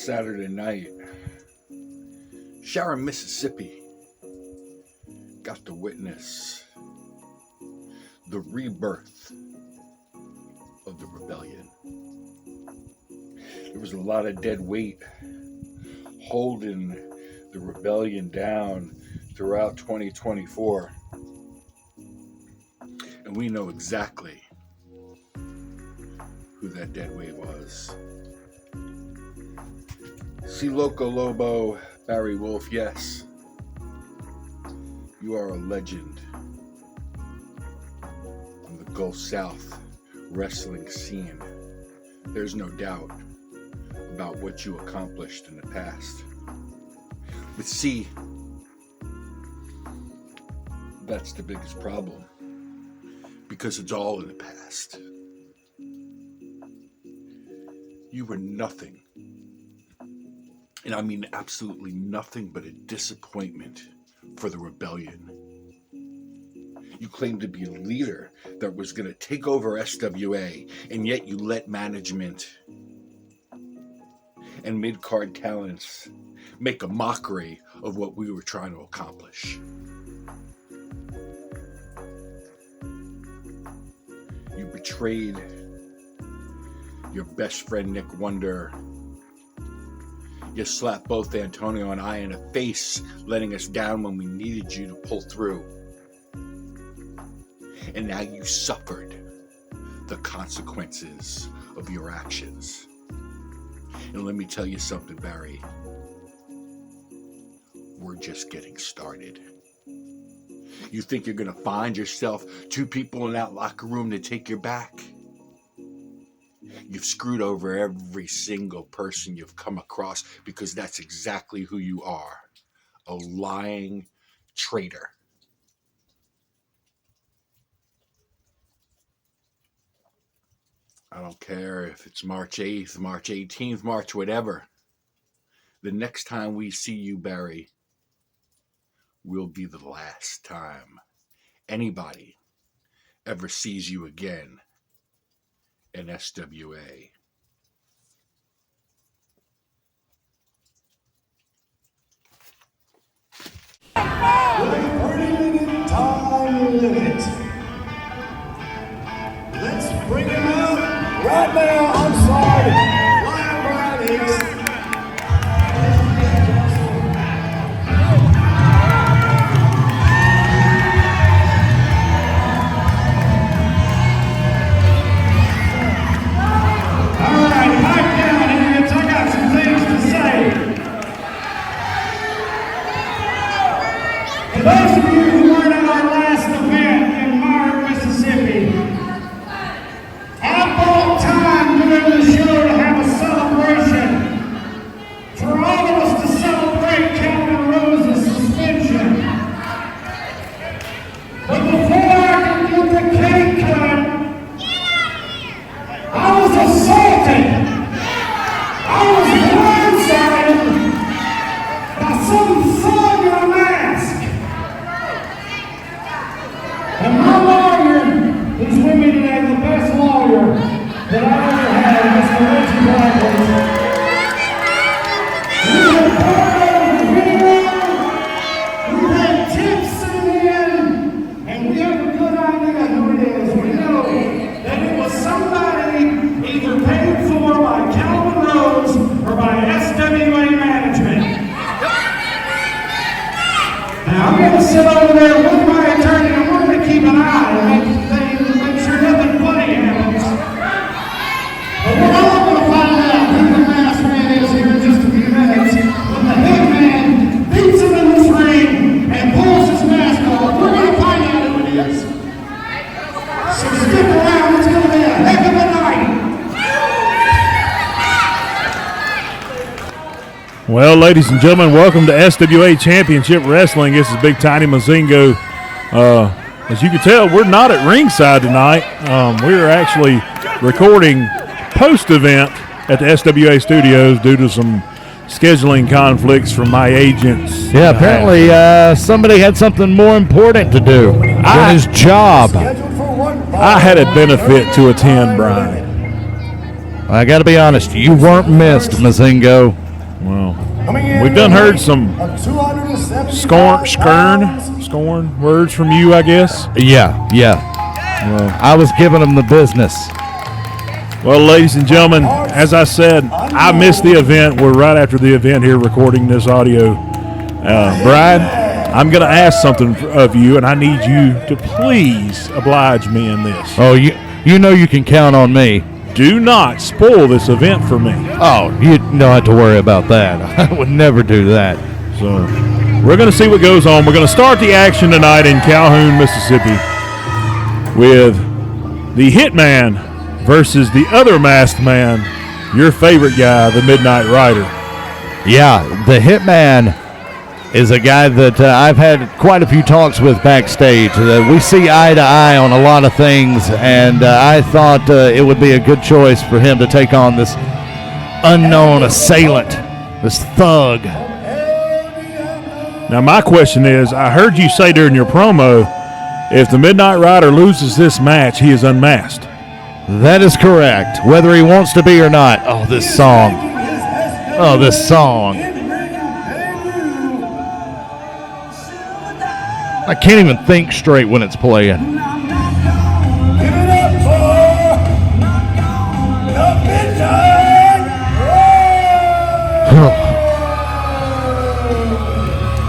last Saturday night, Sharon, Mississippi, got to witness the rebirth of the rebellion. There was a lot of dead weight holding the rebellion down throughout 2024. And we know exactly who that dead weight was. Si Loco Lobo, Barry Wolf, yes, you are a legend on the Gulf South wrestling scene. There's no doubt about what you accomplished in the past. But see, that's the biggest problem, because it's all in the past. You were nothing, and I mean absolutely nothing but a disappointment for the rebellion. You claimed to be a leader that was going to take over SWA, and yet you let management and mid-card talents make a mockery of what we were trying to accomplish. You betrayed your best friend Nick Wonder. You slapped both Antonio and I in the face, letting us down when we needed you to pull through. And now you suffered the consequences of your actions. And let me tell you something, Barry. We're just getting started. You think you're going to find yourself two people in that locker room to take your back? You've screwed over every single person you've come across, because that's exactly who you are. A lying traitor. I don't care if it's March 8th, March 18th, March whatever. The next time we see you, Barry, will be the last time anybody ever sees you again in SWA. With a 30-minute time limit. Let's bring him out right now. I'm sorry. Lion Brian Hicks. For those of you who weren't at our last event in Mark, Mississippi, I bought time during the show to have a celebration for all of us to celebrate Calvin Rose's suspension. But before I could get the cake cut, I was assaulted. I was blindsided by some thug in a mask. And my lawyer who's with me today, the best lawyer that I ever had, Mr. Richie Blackwell. We have poured over video, we had tips in, and we have a good idea who it is. We know that it was somebody either paid for by Calvin Rose or by SWA management. Now I'm going to sit over there with my attorney, and we're going to keep an eye and make sure nothing funny happens. But we're all going to find out who the masked man is here in just a few minutes. When the Hitman beats him in this ring and pulls his mask off, we're going to find out who it is. So stick around, it's going to be a heck of a night. Well, ladies and gentlemen, welcome to SWA Championship Wrestling. This is Big Tiny Mazingo. As you can tell, we're not at ringside tonight. We're actually recording post-event at the SWA studios due to some scheduling conflicts from my agents. Yeah, apparently somebody had something more important to do than his job. I had a benefit to attend, Brian. I got to be honest, you weren't missed, Mazingo. Well, we've done heard some scorn words from you, I guess. Yeah. Well, I was giving him the business. Well, ladies and gentlemen, as I said, I missed the event. We're right after the event here recording this audio. Brian, I'm going to ask something of you, and I need you to please oblige me in this. Oh, you know you can count on me. Do not spoil this event for me. Oh, you don't have to worry about that. I would never do that. So we're going to see what goes on. We're going to start the action tonight in Calhoun, Mississippi with the Hitman versus the other masked man, your favorite guy, the Midnight Rider. Yeah, the Hitman is a guy that I've had quite a few talks with backstage. We see eye to eye on a lot of things, and I thought it would be a good choice for him to take on this unknown assailant, this thug. Now, my question is, I heard you say during your promo, if the Midnight Rider loses this match, he is unmasked. That is correct, whether he wants to be or not. Oh, this song. Oh, this song. I can't even think straight when it's playing.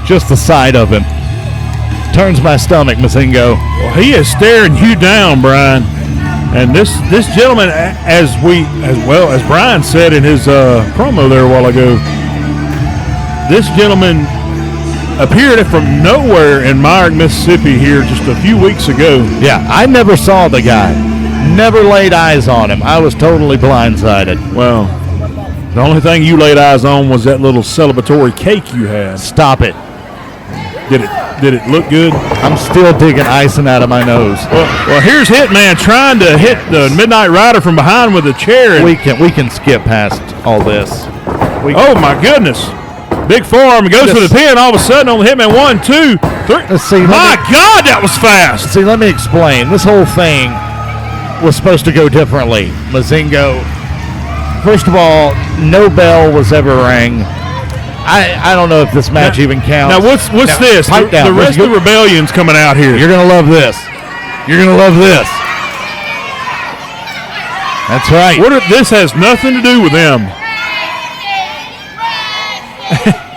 Just the sight of him turns my stomach, Mazingo. Well, he is staring you down, Brian. And this gentleman, as Brian said in his promo there a while ago, this gentleman appeared from nowhere in Myrick, Mississippi here just a few weeks ago. Yeah, I never saw the guy. Never laid eyes on him. I was totally blindsided. Well, the only thing you laid eyes on was that little celebratory cake you had. Stop it. Did it look good? I'm still digging icing out of my nose. Well, here's Hitman trying to hit the Midnight Rider from behind with a chair. We can skip past all this. Oh my goodness! Big forearm goes for the pin. All of a sudden on the Hitman, 1, 2, 3. Let's see. My God, that was fast. See, let me explain. This whole thing was supposed to go differently. Mazingo. First of all, no bell was ever rang. I don't know if this match even counts. Now, what's this? The rest of the Rebellion's coming out here. You're going to love this. You're going to love this. That's right. This has nothing to do with them.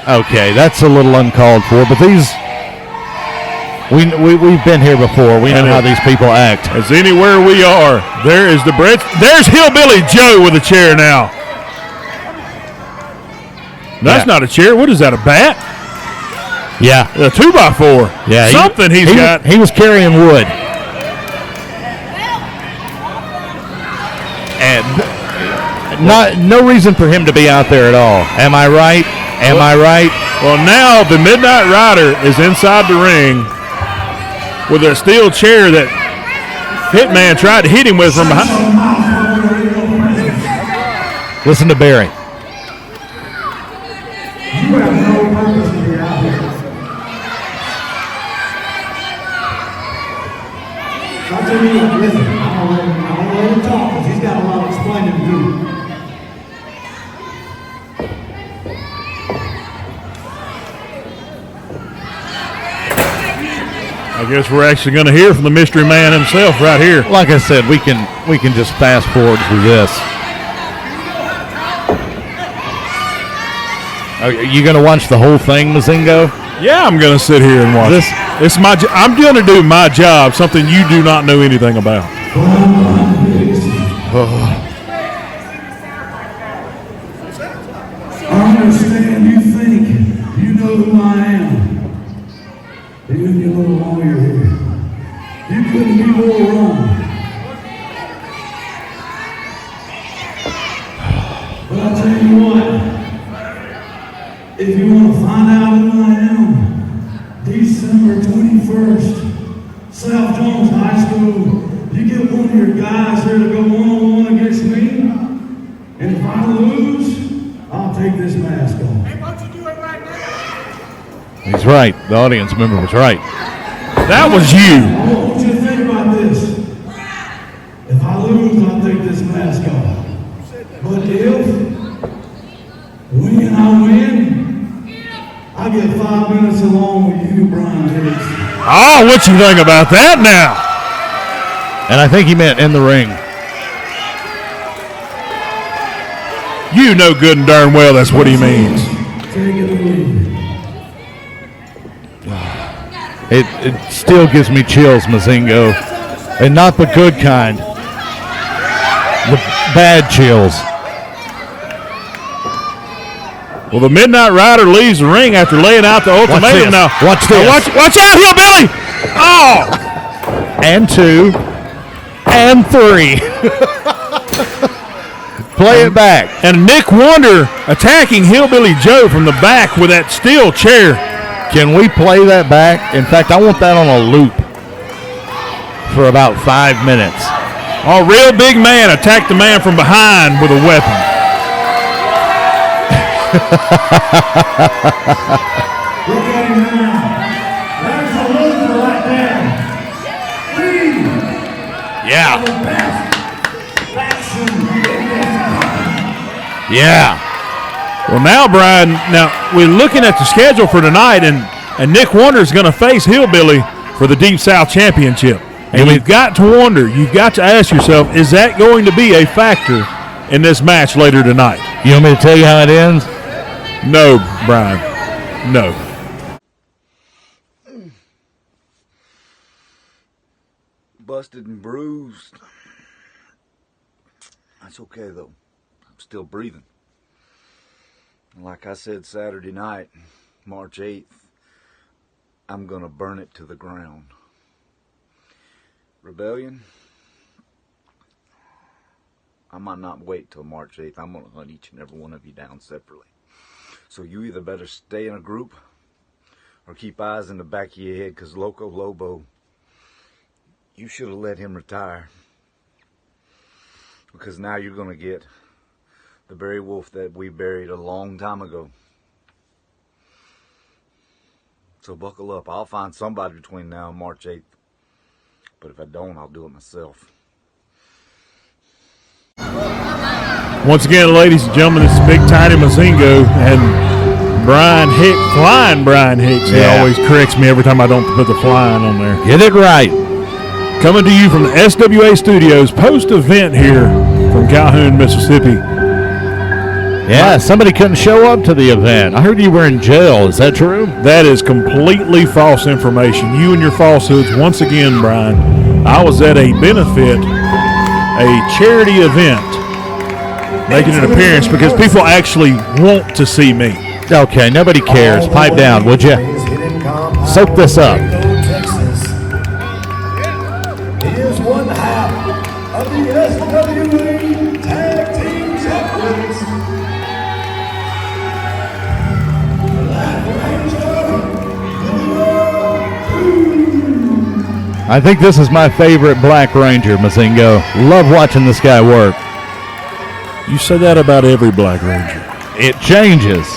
Okay, that's a little uncalled for, but these... We've been here before. We know how these people act. As anywhere we are, there's Hillbilly Joe with a chair now. That's not a chair. What is that, a bat? Yeah. A 2x4. Yeah. Something he's got. He was carrying wood. And no reason for him to be out there at all. Am I right? Am I right? Well, now the Midnight Rider is inside the ring with a steel chair that Hitman tried to hit him with from behind. Listen to Barry. You have no purpose to be out here. I'll tell you what, listen, I don't let him talk because he's got a lot of explaining to do. I guess we're actually going to hear from the mystery man himself right here. Like I said, we can just fast forward through this. Are you going to watch the whole thing, Mazingo? Yeah, I'm going to sit here and watch this. It's I'm going to do my job, something you do not know anything about. I understand you think you know who I am. You and your little lawyer here. You couldn't be more wrong. But I'll tell you what. If you want to find out who I am, December 21st, South Jones High School, you get one of your guys here to go one-on-one against me, and if I lose, I'll take this mask off. Hey, why don't you do it right now? He's right. The audience member was right. That was you. I want you to think about this. If I lose, I'll take this mask off. But if I win, get 5 minutes along with you, Brian Hicks. Oh, what you think about that now? And I think he meant in the ring. You know good and darn well that's what he means. Take it away. It still gives me chills, Mazingo. And not the good kind. The bad chills. Well, the Midnight Rider leaves the ring after laying out the ultimatum. Now, Watch this. Watch out, Hillbilly! Oh! And 2. And 3. Play it back. And Nick Wonder attacking Hillbilly Joe from the back with that steel chair. Can we play that back? In fact, I want that on a loop for about 5 minutes. A real big man attacked the man from behind with a weapon. Look at him now. There's a loser right there. Yeah. The best faction in this town. Yeah. Well, now, Brian, we're looking at the schedule for tonight, and Nick Wonder is going to face Hillbilly for the Deep South Championship. And you've got to wonder, you've got to ask yourself, is that going to be a factor in this match later tonight? You want me to tell you how it ends? No, Brian. No. Busted and bruised. That's okay, though. I'm still breathing. Like I said Saturday night, March 8th, I'm going to burn it to the ground. Rebellion, I might not wait till March 8th. I'm going to hunt each and every one of you down separately. So you either better stay in a group or keep eyes in the back of your head, because Loco Lobo, you should have let him retire. Because now you're going to get the Barry Wolf that we buried a long time ago. So buckle up. I'll find somebody between now and March 8th. But if I don't, I'll do it myself. Once again, ladies and gentlemen, this is Big Tiny Mazingo and Brian Hicks, Flying Brian Hicks. He always corrects me every time I don't put the flying on there. Get it right. Coming to you from the SWA Studios post-event here from Calhoun, Mississippi. Yeah, somebody couldn't show up to the event. I heard you were in jail. Is that true? That is completely false information. You and your falsehoods. Once again, Brian, I was at a benefit, a charity event, making an appearance because people actually want to see me. Okay, nobody cares. Pipe down, would you? Soak this up. He is one half of the SWA Tag Team Champions. I think this is my favorite Black Ranger, Mazingo. Love watching this guy work. You say that about every Black Ranger. It changes.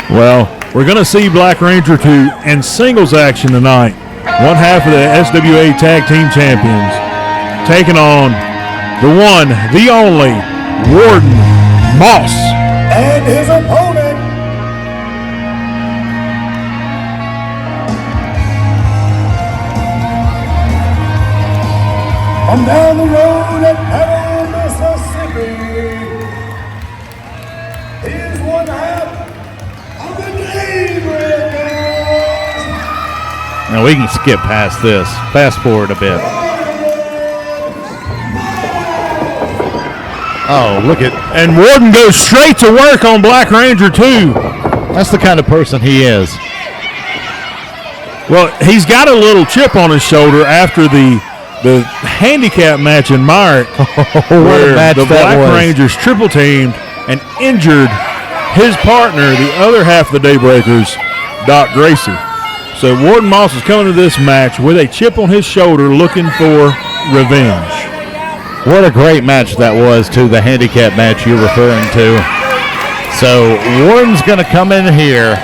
Well, we're going to see Black Ranger 2 in singles action tonight. One half of the SWA Tag Team Champions taking on the one, the only, Warden Moss. And his opponent, from down the road at Petal, Mississippi, he is one half of the Daybreakers. Now we can skip past this. Fast forward a bit. Oh, look at... And Warden goes straight to work on Black Ranger 2. That's the kind of person he is. Well, he's got a little chip on his shoulder after the handicap match in Myrick, where the Black Rangers triple teamed and injured his partner, the other half of the Daybreakers, Doc Gracie. So Warden Moss is coming to this match with a chip on his shoulder looking for revenge. What a great match that was, too, the handicap match you're referring to. So Warden's going to come in here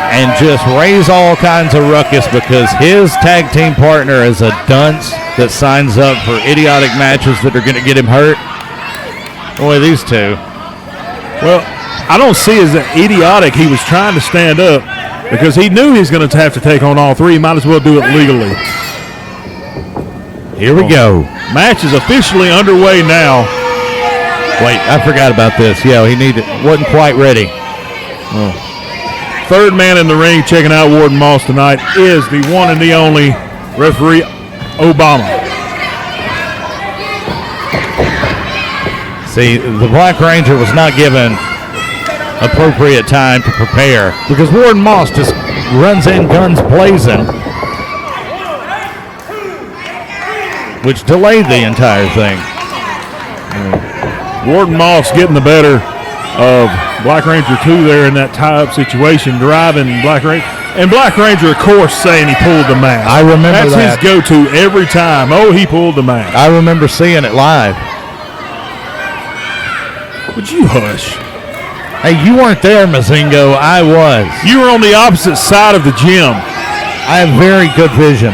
and just raise all kinds of ruckus because his tag team partner is a dunce that signs up for idiotic matches that are going to get him hurt. Boy, these two. Well, I don't see as idiotic. He was trying to stand up. because he knew he was going to have to take on all three. He might as well do it legally. Here we go. Match is officially underway now. Wait, I forgot about this. Yeah, wasn't quite ready. Third man in the ring checking out Warden Moss tonight is the one and the only referee Obama. See, the Black Ranger was not given appropriate time to prepare because Warden Moss just runs in guns blazing, which delayed the entire thing. Warden Moss getting the better of Black Ranger 2 there in that tie-up situation, driving Black Ranger. And Black Ranger, of course, saying he pulled the mask. I remember That's that. his go-to every time. Oh, he pulled the mask. I remember seeing it live. Would you hush? Hey, you weren't there, Mazingo. I was. You were on the opposite side of the gym. I have very good vision.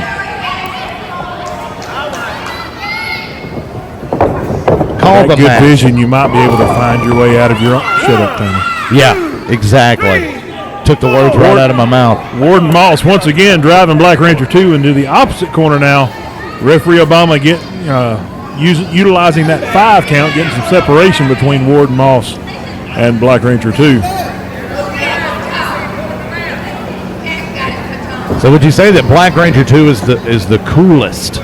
Call the That good match. vision, you might be able to find your way out of your own. Shut up, Tony. Yeah, exactly. Took the words right out of my mouth. Warden Moss once again driving Black Ranger 2 into the opposite corner now. Referee Obama utilizing that 5 count, getting some separation between Warden Moss and Black Ranger 2. So would you say that Black Ranger 2 is the coolest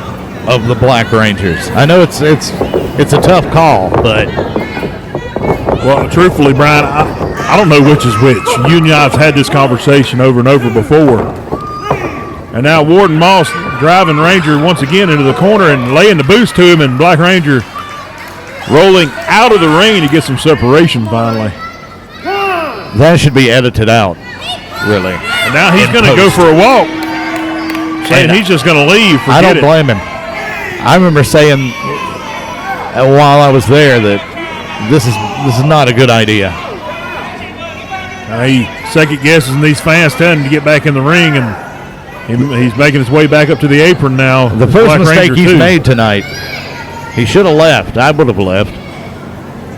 of the Black Rangers? I know it's a tough call, but Well, truthfully, Brian, I don't know which is which. You and I have had this conversation over and over before. And now Warden Moss driving Ranger once again into the corner and laying the boost to him, and Black Ranger rolling out of the ring to get some separation finally. that should be edited out, really. And now he's going to go for a walk, saying he's just going to leave. I don't Forget it. blame him. I remember saying while I was there that this is not a good idea. He second guessing these fans telling him to get back in the ring, and he's making his way back up to the apron now. The first Black mistake Ranger he's 2. made tonight, he should have left. I would have left.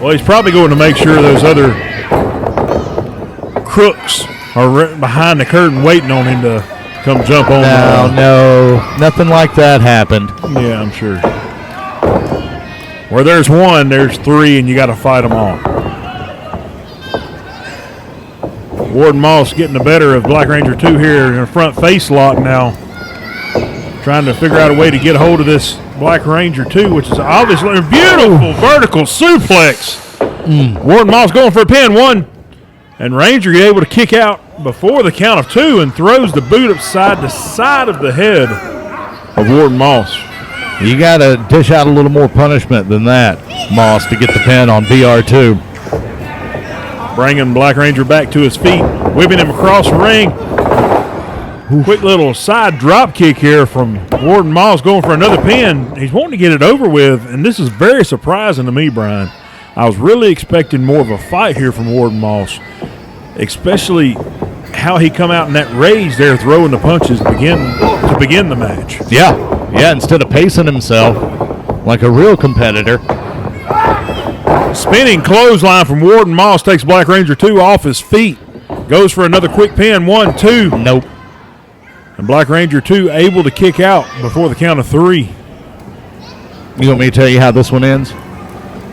Well, he's probably going to make sure those other crooks are right behind the curtain waiting on him to come jump on. No, nothing like that happened. Yeah, I'm sure. Where there's one, there's three, and you got to fight them all. Warden Moss getting the better of Black Ranger 2 here in a front face lock now. Trying to figure out a way to get a hold of this Black Ranger 2, which is obviously a beautiful vertical suplex. Warden Moss going for a pin. 1. And Ranger able to kick out before the count of 2 and throws the boot upside the side of the head of Warden Moss. You got to dish out a little more punishment than that, Moss, to get the pin on BR2. Bringing Black Ranger back to his feet, whipping him across the ring. Quick little side drop kick here from Warden Moss going for another pin. He's wanting to get it over with, and this is very surprising to me, Brian. I was really expecting more of a fight here from Warden Moss, especially how he come out in that rage there throwing the punches to begin the match. Yeah, instead of pacing himself like a real competitor. Spinning clothesline from Warden Moss takes Black Ranger 2 off his feet. Goes for another quick pin. 1, 2. Nope. And Black Ranger 2 able to kick out before the count of 3. You want me to tell you how this one ends?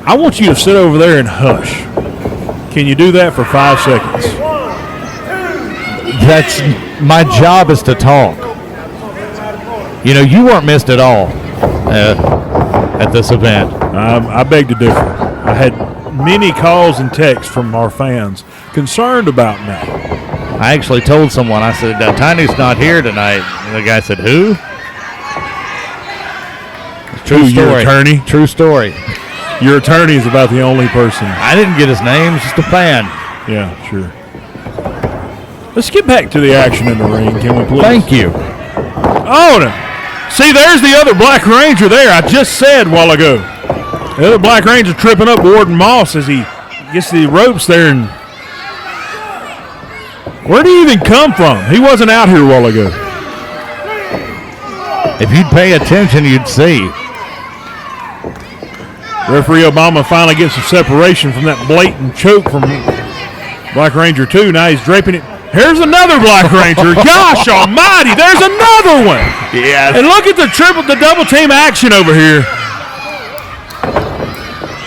I want you to sit over there and hush. Can you do that for 5 seconds? That's my job is to talk. You know, you weren't missed at all at this event. I beg to differ. I had many calls and texts from our fans concerned about me. I actually told someone, I said, Tiny's not here tonight. And the guy said, who? True story. Your attorney? True story. Your attorney is about the only person. I didn't get his name, just a fan. Yeah, sure. Let's get back to the action in the ring, can we please? Thank you. Oh, no. See, there's the other Black Ranger there. I just said a while ago. The other Black Ranger tripping up Warden Moss as he gets the ropes there. And where did he even come from? He wasn't out here a while ago. If you'd pay attention, you'd see. Referee Obama finally gets some separation from that blatant choke from Black Ranger 2. Now he's draping it. Here's another Black Ranger. Gosh almighty, there's another one. Yeah. And look at the double team action over here.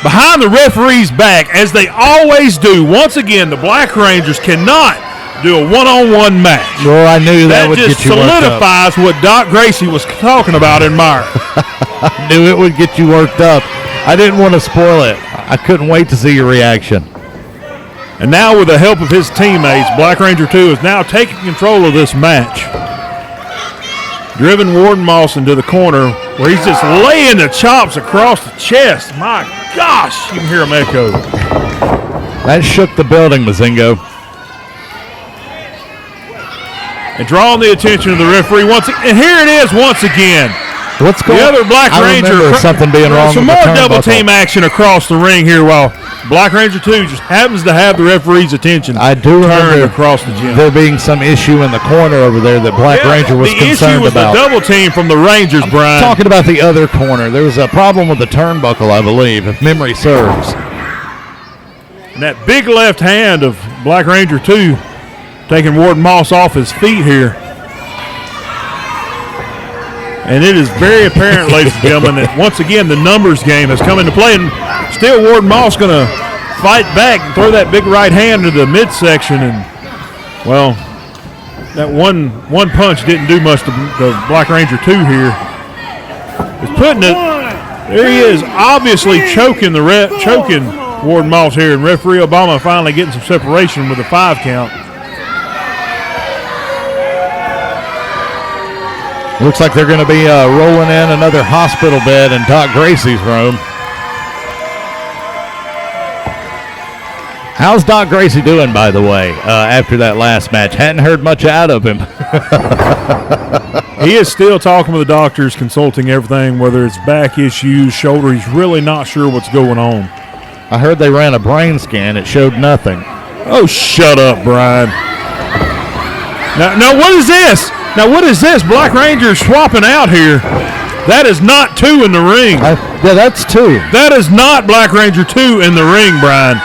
Behind the referee's back, as they always do. Once again, the Black Rangers cannot do a one-on-one match. Sure, I knew that would just get you worked up. solidifies what Doc Gracie was talking about in Meyer. I knew it would get you worked up. I didn't want to spoil it. I couldn't wait to see your reaction. And now, with the help of his teammates, Black Ranger 2 is now taking control of this match. Driven Warden Moss into the corner where he's just laying the chops across the chest. My gosh, you can hear him echo. That shook the building, Mazingo. And drawing the attention of the referee once again. And here it is once again. What's going on? The other Black Ranger. Remember something being wrong Some with more the double turnbuckle. team action across the ring here while Black Ranger 2 just happens to have the referee's attention. I do turned remember across the gym. there being some issue in the corner over there that Black Ranger was the concerned issue was about. the double team from the Rangers, Brian. Talking about the other corner, there was a problem with the turnbuckle, I believe, if memory serves. And that big left hand of Black Ranger 2 taking Warden Moss off his feet here. And it is very apparent, ladies and gentlemen, that once again the numbers game has come into play. And still Warden Moss going to fight back and throw that big right hand into the midsection. And, well, that one punch didn't do much to the Black Ranger 2 here. He's putting it. There he is, obviously choking Warden Moss here. And referee Obama finally getting some separation with a 5 count. Looks like they're going to be rolling in another hospital bed in Doc Gracie's room. How's Doc Gracie doing, by the way, after that last match? Hadn't heard much out of him. He is still talking with the doctors, consulting everything, whether it's back issues, shoulder. He's really not sure what's going on. I heard they ran a brain scan. It showed nothing. Oh, shut up, Brian. Now what is this? Now, what is this? Black Ranger swapping out here. That is not 2 in the ring. Yeah, that's 2. That is not Black Ranger 2 in the ring, Brian.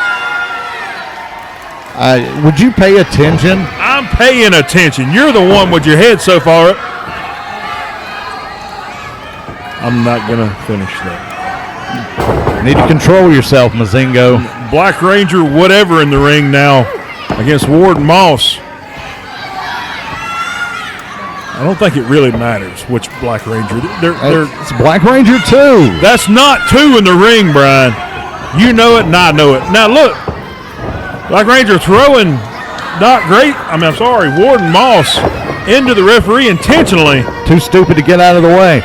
Would you pay attention? I'm paying attention. You're the one with your head so far up. I'm not going to finish that. You need to control yourself, Mazingo. Black Ranger whatever in the ring now against Warden Moss. I don't think it really matters which Black Ranger. It's Black Ranger 2. That's not 2 in the ring, Brian. You know it and I know it. Now look, Black Ranger throwing Warden Moss into the referee intentionally. Too stupid to get out of the way.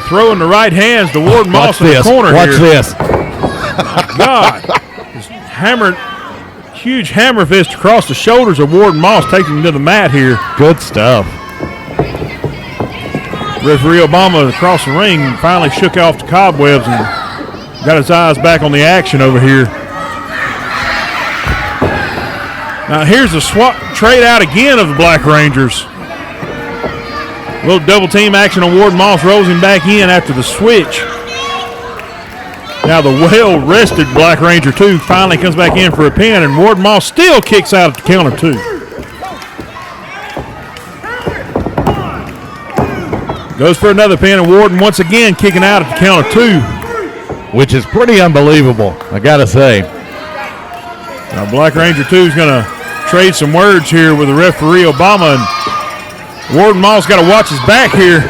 Throwing the right hands to Warden Moss in the corner Watch here. this. God, just hammered. Huge hammer fist across the shoulders of Warden Moss, taking him to the mat here. Good stuff. Referee Obama across the ring finally shook off the cobwebs and got his eyes back on the action over here. Now here's the swap trade out again of the Black Rangers. A little double team action on Warden Moss, rolls him back in after the switch. Now the well-rested Black Ranger 2 finally comes back in for a pin, and Warden Moss still kicks out at the counter 2. Goes for another pin, and Warden once again kicking out at the counter 2. Which is pretty unbelievable, I got to say. Now Black Ranger 2 is going to trade some words here with the referee Obama, and Warden Moss got to watch his back here.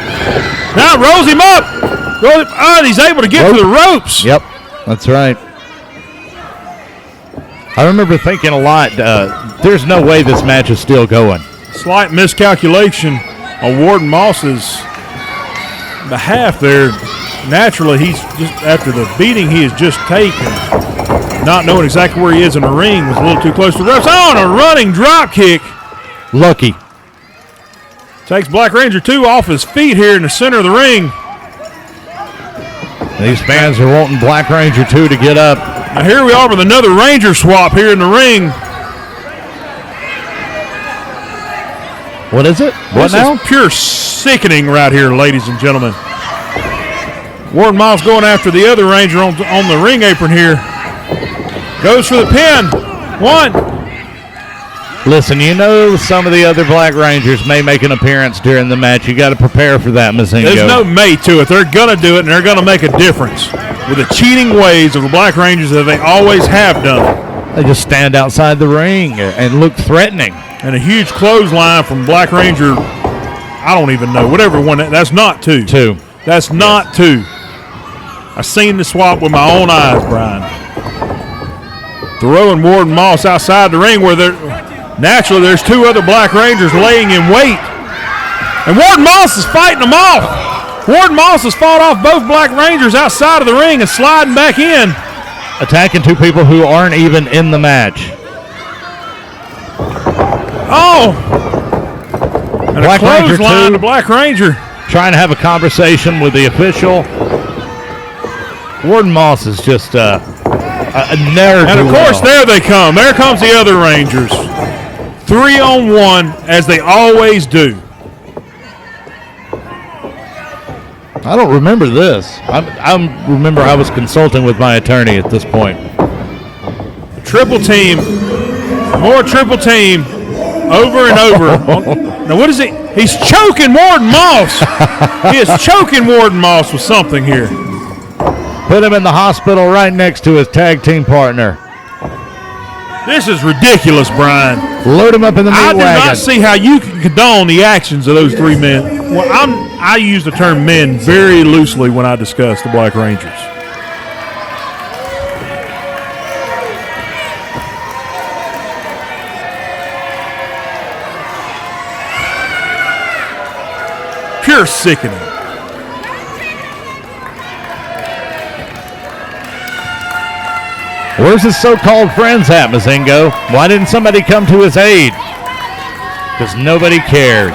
Now rolls him up. And he's able to get to the ropes. Yep, that's right. I remember thinking a lot, there's no way this match is still going. Slight miscalculation on Warden Moss's behalf there. Naturally, he's just after the beating he has just taken, not knowing exactly where he is in the ring, was a little too close to the ropes. On a running drop kick. Lucky. Takes Black Ranger 2 off his feet here in the center of the ring. These fans are wanting Black Ranger 2 to get up. Now here we are with another Ranger swap here in the ring. What is it? What this now? Is pure sickening right here, ladies and gentlemen. Warden Moss going after the other Ranger on the ring apron here. Goes for the pin. 1, Listen, you know some of the other Black Rangers may make an appearance during the match. You got to prepare for that, Mazingo. There's no may to it. They're going to do it, and they're going to make a difference with the cheating ways of the Black Rangers that they always have done. They just stand outside the ring and look threatening. And a huge clothesline from Black Ranger, I don't even know, whatever one. That's not two. That's not two. I seen the swap with my own eyes, Brian. Throwing Warden Moss outside the ring where naturally there's two other Black Rangers laying in wait. And Warden Moss is fighting them off. Warden Moss has fought off both Black Rangers outside of the ring and sliding back in. Attacking two people who aren't even in the match. Oh! And Black a clothesline Ranger to Black Ranger. Trying to have a conversation with the official. Warden Moss is just a nerd. And of course, there they come. There comes the other Rangers. 3-on-1, as they always do. I don't remember this. I remember I was consulting with my attorney at this point. Triple team. More triple team. Over and over. Now, what is he? He's choking Warden Moss. He is choking Warden Moss with something here. Put him in the hospital right next to his tag team partner. This is ridiculous, Brian. Load him up in the meat wagon. I do not see how you can condone the actions of those three men. Well, I use the term men very loosely when I discuss the Black Rangers. Pure sickening. Where's his so-called friends at, Mazingo? Why didn't somebody come to his aid? Because nobody cares.